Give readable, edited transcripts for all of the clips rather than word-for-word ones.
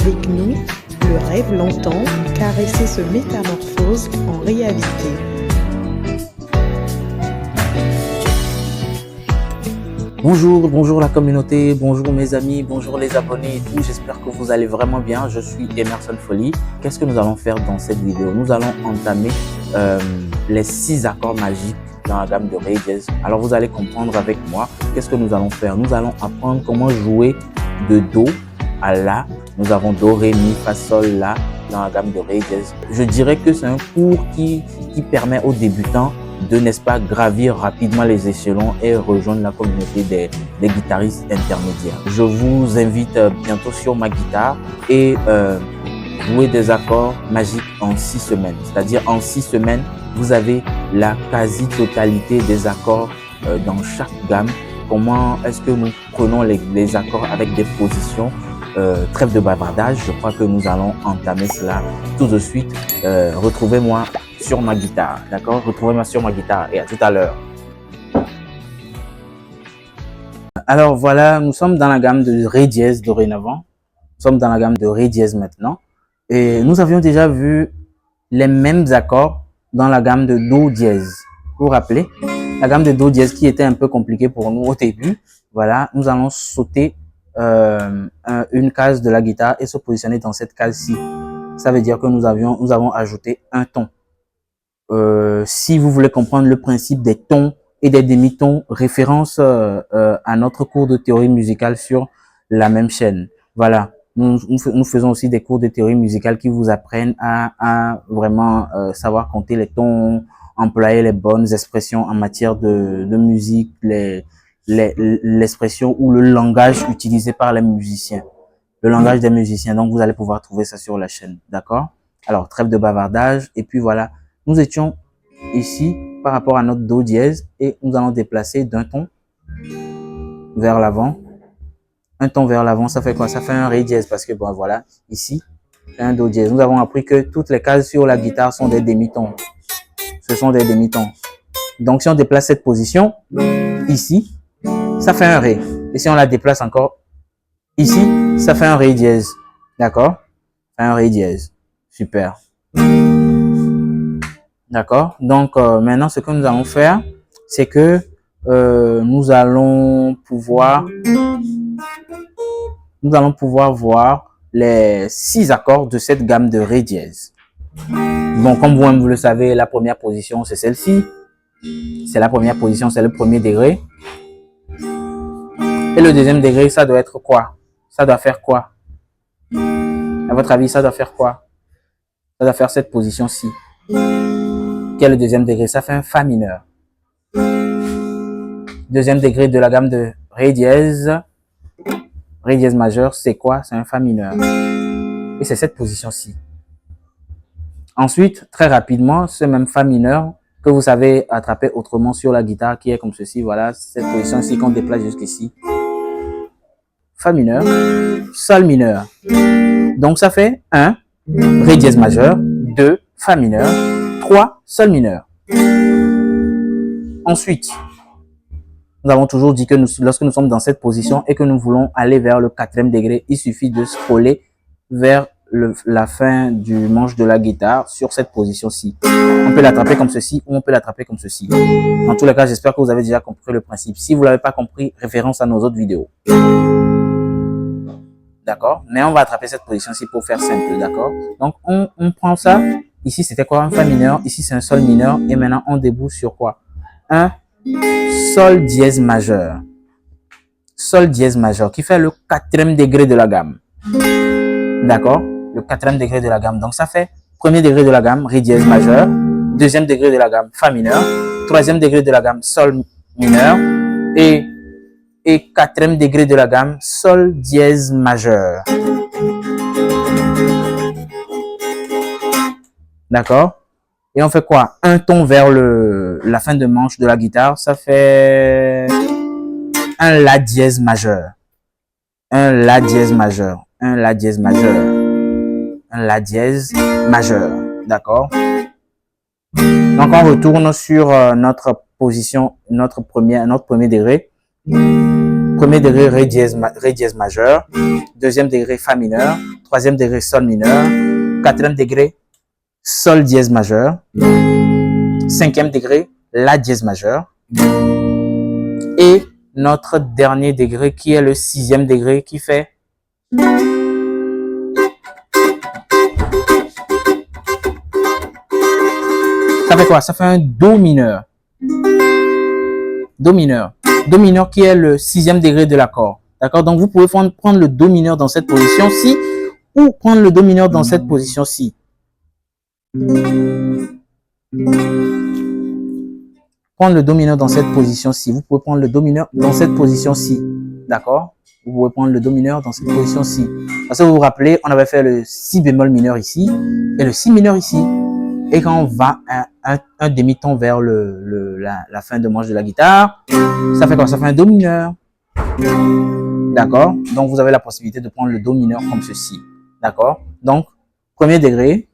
avec nous, le rêve l'entend, caresser se métamorphose en réalité. Bonjour la communauté, bonjour mes amis, bonjour les abonnés et tout. J'espère que vous allez vraiment bien. Je suis Emerson Folly. Qu'est-ce que nous allons faire dans cette vidéo? Nous allons entamer les 6 accords magiques dans la gamme de Ré dièse. Alors vous allez comprendre avec moi qu'est-ce que nous allons faire. Nous allons apprendre comment jouer de Do à La. Nous avons Do, Ré, Mi, Fa, Sol, La dans la gamme de Ré dièse. Je dirais que c'est un cours qui permet aux débutants de, n'est-ce pas, gravir rapidement les échelons et rejoindre la communauté des guitaristes intermédiaires. Je vous invite bientôt sur ma guitare et jouer des accords magiques en 6 semaines. C'est-à-dire en 6 semaines, vous avez la quasi-totalité des accords dans chaque gamme. Comment est-ce que nous prenons les accords avec des positions? Trêve de bavardage, je crois que nous allons entamer cela tout de suite. Retrouvez-moi sur ma guitare, d'accord? Retrouvez-moi sur ma guitare et à tout à l'heure. Alors voilà, nous sommes dans la gamme de Ré dièse dorénavant. Nous sommes dans la gamme de Ré dièse maintenant. Et nous avions déjà vu les mêmes accords dans la gamme de Do dièse. Vous vous rappelez? La gamme de Do dièse qui était un peu compliquée pour nous au début. Voilà, nous allons sauter une case de la guitare et se positionner dans cette case-ci. Ça veut dire que nous avons ajouté un ton. Si vous voulez comprendre le principe des tons et des demi-tons, référence à notre cours de théorie musicale sur la même chaîne. Voilà, nous faisons aussi des cours de théorie musicale qui vous apprennent à vraiment savoir compter les tons, employer les bonnes expressions en matière de musique, l'expression ou le langage utilisé par les musiciens. Le langage des musiciens. Donc, vous allez pouvoir trouver ça sur la chaîne. D'accord? Alors, trêve de bavardage. Et puis, voilà. Nous étions ici par rapport à notre Do dièse et nous allons déplacer d'un ton vers l'avant. Un ton vers l'avant, ça fait quoi? Ça fait un Ré dièse parce que, bon, voilà, ici, un Do dièse. Nous avons appris que toutes les cases sur la guitare sont des demi-tons. Ce sont des demi-tons. Donc, si on déplace cette position, ici, ça fait un Ré. Et si on la déplace encore ici, ça fait un Ré dièse. D'accord? Un Ré dièse. Super. D'accord? Donc, maintenant, ce que nous allons faire, c'est que nous allons pouvoir voir les 6 accords de cette gamme de Ré dièse. Bon, comme vous le savez, la première position, c'est celle-ci. C'est la première position, c'est le premier degré. Et le deuxième degré, ça doit être quoi? Ça doit faire quoi? À votre avis, ça doit faire quoi? Ça doit faire cette position-ci. Quel est le deuxième degré? Ça fait un Fa mineur. Deuxième degré de la gamme de Ré dièse majeur, c'est quoi? C'est un Fa mineur. Et c'est cette position-ci. Ensuite, très rapidement, ce même Fa mineur que vous savez attraper autrement sur la guitare qui est comme ceci. Voilà, cette position-ci qu'on déplace jusqu'ici. Fa mineur, Sol mineur. Donc, ça fait 1, Ré dièse majeur, 2, Fa mineur, 3, Sol mineur. Ensuite, nous avons toujours dit que lorsque nous sommes dans cette position et que nous voulons aller vers le 4e degré, il suffit de scroller vers la fin du manche de la guitare sur cette position-ci. On peut l'attraper comme ceci ou on peut l'attraper comme ceci. Dans tous les cas, j'espère que vous avez déjà compris le principe. Si vous ne l'avez pas compris, référence à nos autres vidéos. D'accord? Mais on va attraper cette position-ci pour faire simple. D'accord? Donc, on prend ça. Ici, c'était quoi? Un Fa mineur. Ici, c'est un Sol mineur. Et maintenant, on débouche sur quoi? Un Sol dièse majeur. Sol dièse majeur qui fait le 4e degré de la gamme. D'accord? Le 4e degré de la gamme. Donc, ça fait 1er degré de la gamme, Ré dièse majeur. 2e degré de la gamme, Fa mineur. 3e degré de la gamme, Sol mineur. Et 4e degré de la gamme, Sol dièse majeur. D'accord? Et on fait quoi? Un ton vers la fin de manche de la guitare, ça fait un La dièse majeur. Un La dièse majeur. Un La dièse majeur. Un La dièse majeur. D'accord? Donc on retourne sur notre position, notre premier degré. Premier degré, ré dièse majeur. Deuxième degré, fa mineur. Troisième degré, sol mineur. Quatrième degré, sol dièse majeur. Cinquième degré, la dièse majeur. Et notre dernier degré qui est le sixième degré qui fait ça fait quoi? Ça fait un do mineur. Do mineur. Do mineur qui est le sixième degré de l'accord. D'accord? Donc vous pouvez prendre le do mineur dans cette position-ci ou prendre le do mineur dans cette position-ci. Prendre le do mineur dans cette position-ci. Vous pouvez prendre le do mineur dans cette position-ci. D'accord? Vous pouvez prendre le do mineur dans cette position-ci. Parce que vous vous rappelez, on avait fait le si bémol mineur ici et le si mineur ici. Et quand on va un demi-ton vers la fin de manche de la guitare, ça fait quoi? Ça fait un do mineur. D'accord? Donc, vous avez la possibilité de prendre le do mineur comme ceci. D'accord? Donc, premier degré,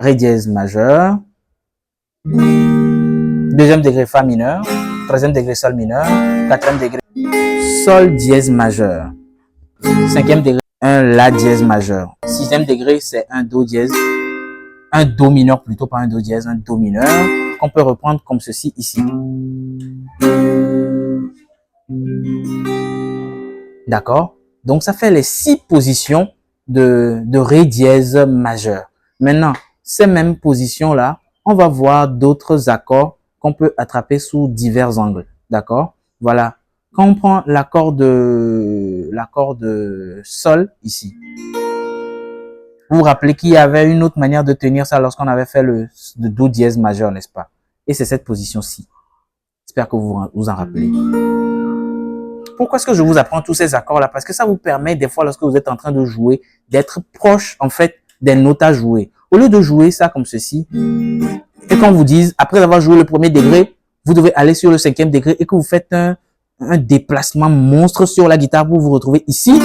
ré dièse majeur. Deuxième degré, fa mineur. Troisième degré, sol mineur. Quatrième degré, sol dièse majeur. Cinquième degré, un la dièse majeur. Sixième degré, c'est un do dièse. Un do mineur plutôt, pas un do dièse, un do mineur qu'on peut reprendre comme ceci ici. D'accord? Donc, ça fait les 6 positions de ré dièse majeur. Maintenant, ces mêmes positions-là, on va voir d'autres accords qu'on peut attraper sous divers angles. D'accord? Voilà. Quand on prend l'accord de sol ici, vous vous rappelez qu'il y avait une autre manière de tenir ça lorsqu'on avait fait le do dièse majeur, n'est-ce pas? Et c'est cette position-ci. J'espère que vous vous en rappelez. Pourquoi est-ce que je vous apprends tous ces accords-là? Parce que ça vous permet, des fois, lorsque vous êtes en train de jouer, d'être proche, en fait, des notes à jouer. Au lieu de jouer ça comme ceci, et qu'on vous dise, après avoir joué le premier degré, vous devez aller sur le cinquième degré et que vous faites un déplacement monstre sur la guitare pour vous retrouver ici,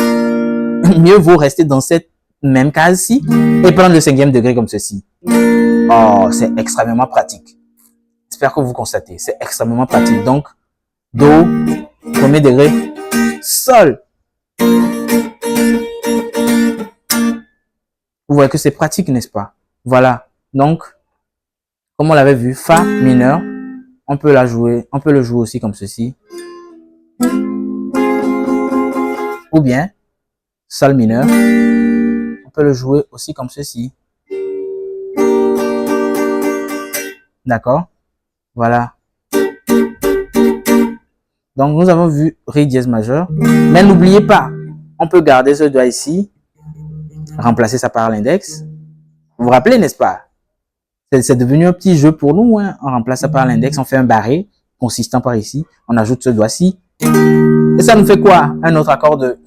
mieux vaut rester dans cette même case-ci et prendre le cinquième degré comme ceci. Oh, c'est extrêmement pratique. J'espère que vous constatez. C'est extrêmement pratique. Donc, do, premier degré, sol. Vous voyez que c'est pratique, n'est-ce pas? Voilà. Donc, comme on l'avait vu, fa mineur, on peut la jouer, on peut le jouer aussi comme ceci. Ou bien, sol mineur. On peut le jouer aussi comme ceci. D'accord? Voilà. Donc, nous avons vu ré dièse majeur. Mais n'oubliez pas, on peut garder ce doigt ici, remplacer ça par l'index. Vous vous rappelez, n'est-ce pas? C'est devenu un petit jeu pour nous. Hein? On remplace ça par l'index, on fait un barré consistant par ici. On ajoute ce doigt-ci. Et ça nous fait quoi? Un autre accord de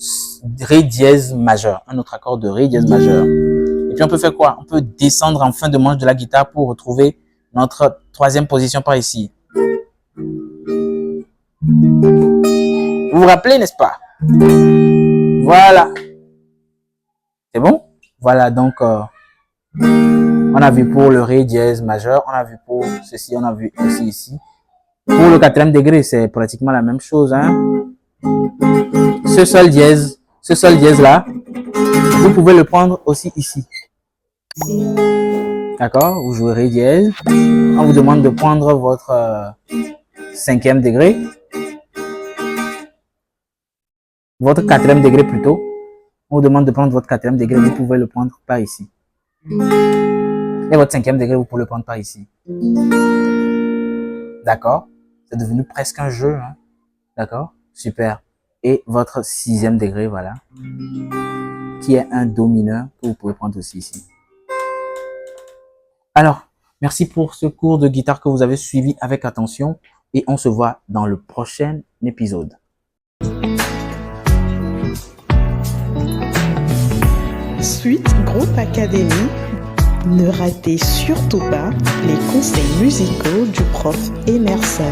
ré dièse majeur. Un autre accord de ré dièse majeur. Et puis on peut faire quoi? On peut descendre en fin de manche de la guitare pour retrouver notre troisième position par ici. Vous vous rappelez, n'est-ce pas? Voilà. C'est bon? Voilà, donc on a vu pour le ré dièse majeur, on a vu pour ceci, on a vu aussi ici. Pour le quatrième degré, c'est pratiquement la même chose. Hein? Ce sol dièse là, vous pouvez le prendre aussi ici. D'accord? Vous jouez ré dièse. On vous demande de prendre votre cinquième degré. Votre quatrième degré plutôt. On vous demande de prendre votre quatrième degré. Vous pouvez le prendre par ici. Et votre cinquième degré, vous pouvez le prendre par ici. D'accord? C'est devenu presque un jeu. Hein? D'accord? Super. Et votre sixième degré, voilà. Qui est un do mineur que vous pouvez prendre aussi ici. Alors, merci pour ce cours de guitare que vous avez suivi avec attention. Et on se voit dans le prochain épisode. Suite Groupe Académie. Ne ratez surtout pas les conseils musicaux du prof Emerson.